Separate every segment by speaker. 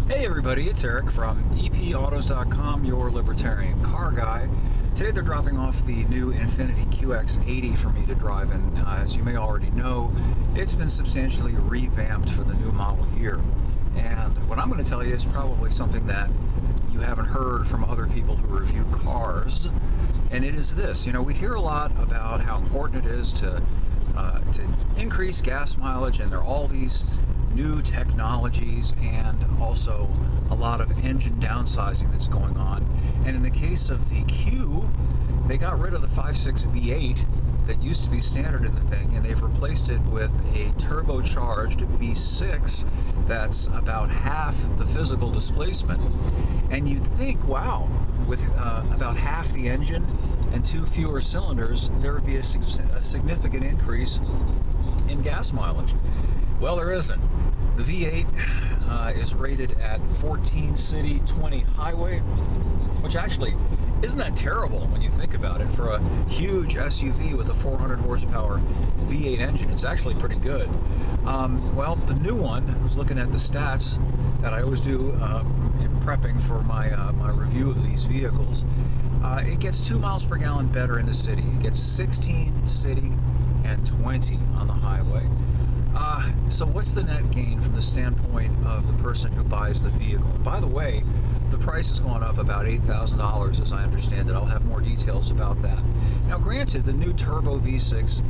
Speaker 1: Hey everybody, it's Eric from EPautos.com, your Libertarian car guy. Today they're dropping off the new Infiniti QX80 for me to drive, and as you may already know, it's been substantially revamped for the new model year. And what I'm going to tell you is probably something that you haven't heard from other people who review cars, and it is this. You know, we hear a lot about how important it is to increase gas mileage, and there are all these new technologies and also a lot of engine downsizing that's going on. And in the case of the Q, they got rid of the 5.6 V8 that used to be standard in the thing, and they've replaced it with a turbocharged V6 that's about half the physical displacement. And you'd think, wow, with about half the engine and 2 fewer cylinders, there would be a significant increase in gas mileage. Well, there isn't. The V8 is rated at 14 city, 20 highway, which actually isn't that terrible when you think about it. For a huge SUV with a 400 horsepower V8 engine, it's actually pretty good. Well, the new one, I was looking at the stats that I always do in prepping for my review of these vehicles. It gets 2 miles per gallon better in the city. It gets 16 city and 20 on the highway. So what's the net gain from the standpoint of the person who buys the vehicle? And by the way, the price has gone up about $8,000 as I understand it. I'll have more details about that. Now granted, the new turbo V6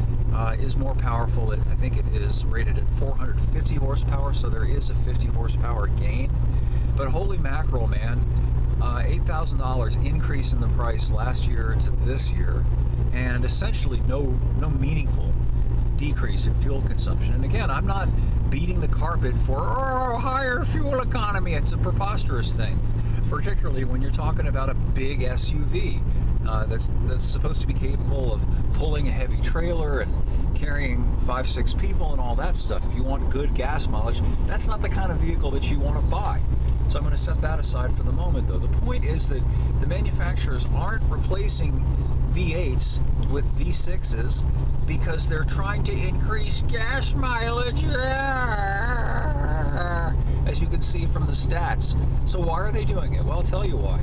Speaker 1: is more powerful. I think it is rated at 450 horsepower, so there is a 50 horsepower gain. But holy mackerel, man, $8,000 increase in the price last year to this year, and essentially no meaningful decrease in fuel consumption. And again, I'm not beating the carpet for higher fuel economy. It's a preposterous thing, particularly when you're talking about a big SUV that's supposed to be capable of pulling a heavy trailer and carrying 5-6 people and all that stuff. If you want good gas mileage, that's not the kind of vehicle that you want to buy. So I'm going to set that aside for the moment, though. The point is that the manufacturers aren't replacing V8s with V6s because they're trying to increase gas mileage, as you can see from the stats. So why are they doing it? Well, I'll tell you why.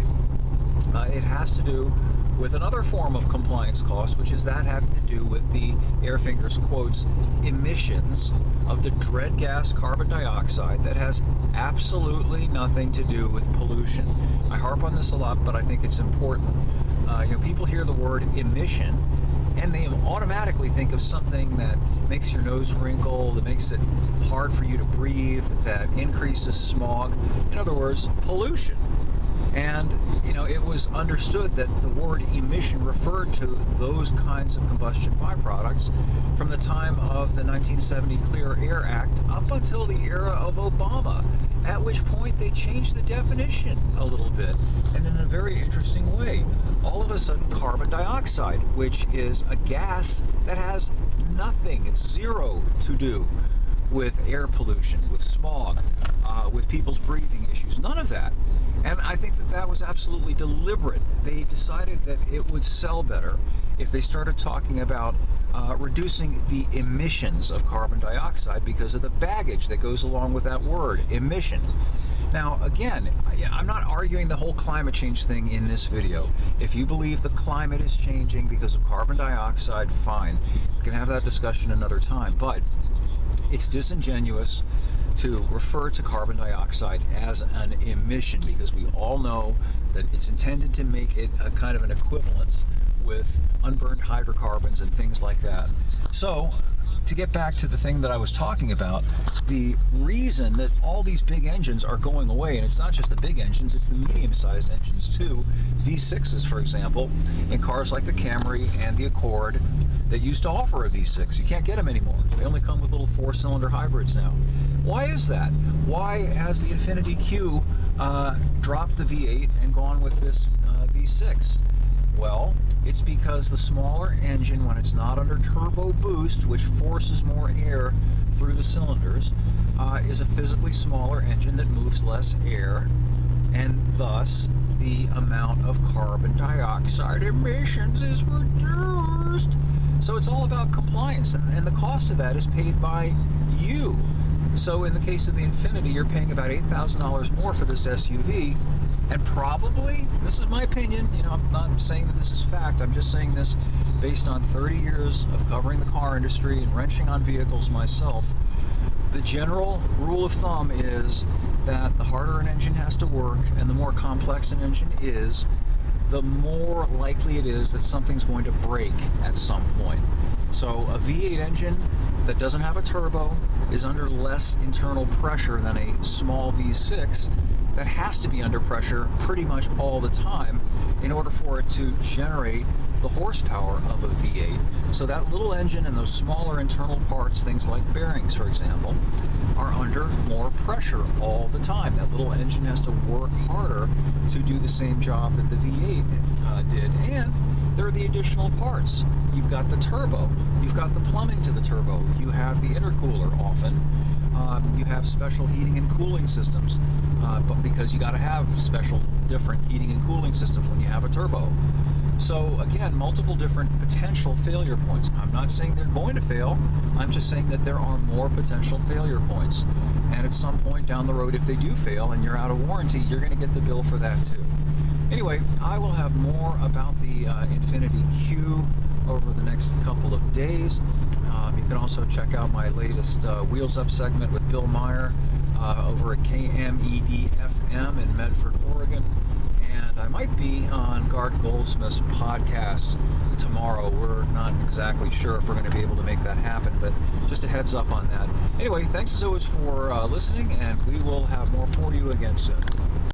Speaker 1: It has to do with another form of compliance cost, which is that having to do with the air fingers quotes emissions of the dread gas carbon dioxide that has absolutely nothing to do with pollution. I harp on this a lot, but I think it's important. People hear the word emission and they automatically think of something that makes your nose wrinkle, that makes it hard for you to breathe, that increases smog. In other words, pollution. And, it was understood that the word emission referred to those kinds of combustion byproducts from the time of the 1970 Clear Air Act up until the era of Obama, at which point they changed the definition a little bit, and in a very interesting way. All of a sudden, carbon dioxide, which is a gas that has nothing, it's zero to do with air pollution, with smog, with people's breathing issues, none of that. And I think that was absolutely deliberate. They decided that it would sell better if they started talking about reducing the emissions of carbon dioxide because of the baggage that goes along with that word, emission. Now, again, I'm not arguing the whole climate change thing in this video. If you believe the climate is changing because of carbon dioxide, fine. We can have that discussion another time. But it's disingenuous to refer to carbon dioxide as an emission because we all know that it's intended to make it a kind of an equivalence with unburned hydrocarbons and things like that. So, to get back to the thing that I was talking about, the reason that all these big engines are going away, and it's not just the big engines, it's the medium-sized engines too, V6s, for example, in cars like the Camry and the Accord that used to offer a V6. You can't get them anymore. They only come with little 4-cylinder hybrids now. Why is that? Why has the Infiniti Q dropped the V8 and gone with this V6? Well, it's because the smaller engine, when it's not under turbo boost, which forces more air through the cylinders, is a physically smaller engine that moves less air, and thus the amount of carbon dioxide emissions is reduced. So it's all about compliance, and the cost of that is paid by you. So in the case of the Infiniti, you're paying about $8,000 more for this SUV, and probably, this is my opinion, I'm not saying that this is fact, I'm just saying this based on 30 years of covering the car industry and wrenching on vehicles myself. The general rule of thumb is that the harder an engine has to work and the more complex an engine is, the more likely it is that something's going to break at some point. So a V8 engine that doesn't have a turbo is under less internal pressure than a small V6 that has to be under pressure pretty much all the time in order for it to generate the horsepower of a V8. So that little engine and those smaller internal parts, things like bearings, for example, are under more pressure all the time. That little engine has to work harder to do the same job that the V8 did. And there are the additional parts. You've got the turbo. You've got the plumbing to the turbo. You have the intercooler often. You have special heating and cooling systems, but because you got to have special different heating and cooling systems when you have a turbo. So again, multiple different potential failure points. I'm not saying they're going to fail. I'm just saying that there are more potential failure points. And at some point down the road, if they do fail and you're out of warranty, you're going to get the bill for that too. Anyway, I will have more about the Infiniti Q over the next couple of days. You can also check out my latest Wheels Up segment with Bill Meyer over at KMED FM in Medford, Oregon. And I might be on Garth Goldsmith's podcast tomorrow. We're not exactly sure if we're going to be able to make that happen, but just a heads up on that. Anyway, thanks as always for listening, and we will have more for you again soon.